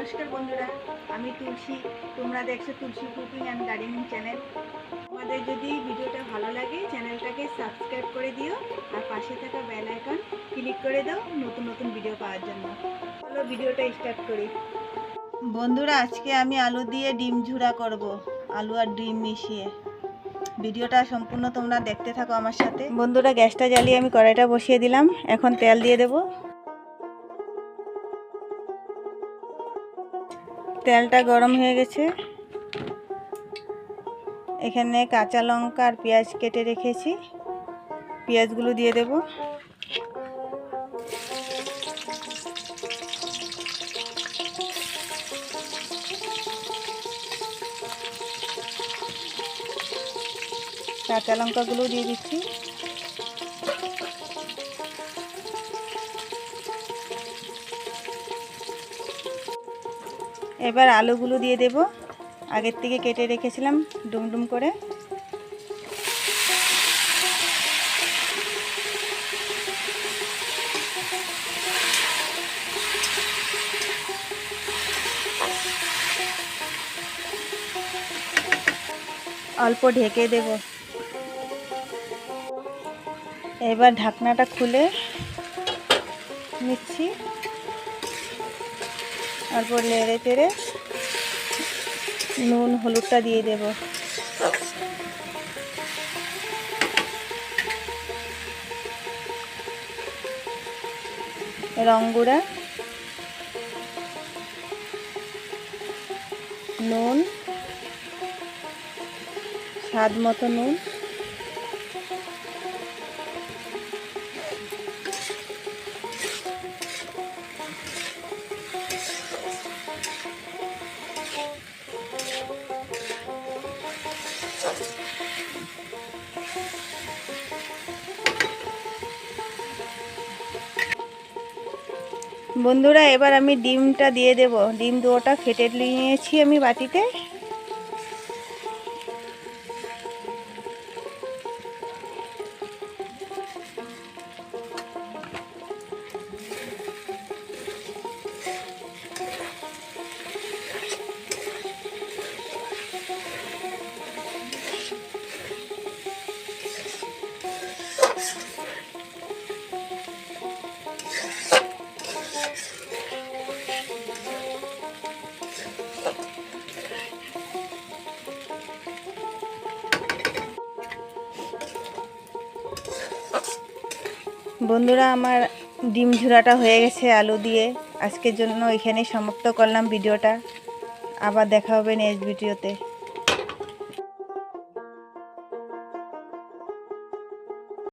নমস্কার বন্ধুরা, আমি তুলসী। তোমরা দেখছো তুলসী কুকিং অ্যান্ড গার্ডেনিং চ্যানেল। তোমাদের যদি ভিডিওটা ভালো লাগে চ্যানেলটাকে সাবস্ক্রাইব করে দিও আর পাশে থাকা বেল আইকন ক্লিক করে দাও নতুন নতুন ভিডিও পাওয়ার জন্য। চলো ভিডিওটা স্টার্ট করি। বন্ধুরা, আজকে আমি আলু দিয়ে ডিম ঝুরা করব, আলু আর ডিম মিশিয়ে। ভিডিওটা সম্পূর্ণ তোমরা দেখতে থাকো আমার সাথে। বন্ধুরা, গ্যাসটা জ্বালিয়ে আমি কড়াইটা বসিয়ে দিলাম। এখন তেল দিয়ে দেবো। তেলটা গরম হয়ে গেছে। এখানে কাঁচা লঙ্কা আর পেঁয়াজ কেটে রেখেছি, পেঁয়াজগুলো দিয়ে দেব। কাঁচা লঙ্কাগুলো দিয়ে দিচ্ছি। এবার আলুগুলো দিয়ে দেব, আগের থেকে কেটে রেখেছিলাম ডুমডুম করে। অল্প ঢেকে দেব। এবার ঢাকনাটা খুলে নিচ্ছি। তারপর নেড়ে চেড়ে নুন হলুদটা দিয়ে দেব। রং গুঁড়া, নুন, স্বাদ মতো নুন, বন্ধুরা এবার আমি ডিমটা দিয়ে দেব। ডিম দুটোটা ফেটে নিয়েছি আমি বাটিতে। বন্ধুরা, আমার ডিম ঝুরাটা হয়ে গেছে আলু দিয়ে। আজকের জন্য এখানেই সমাপ্ত করলাম ভিডিওটা। আবার দেখা হবে নেক্সট ভিডিওতে।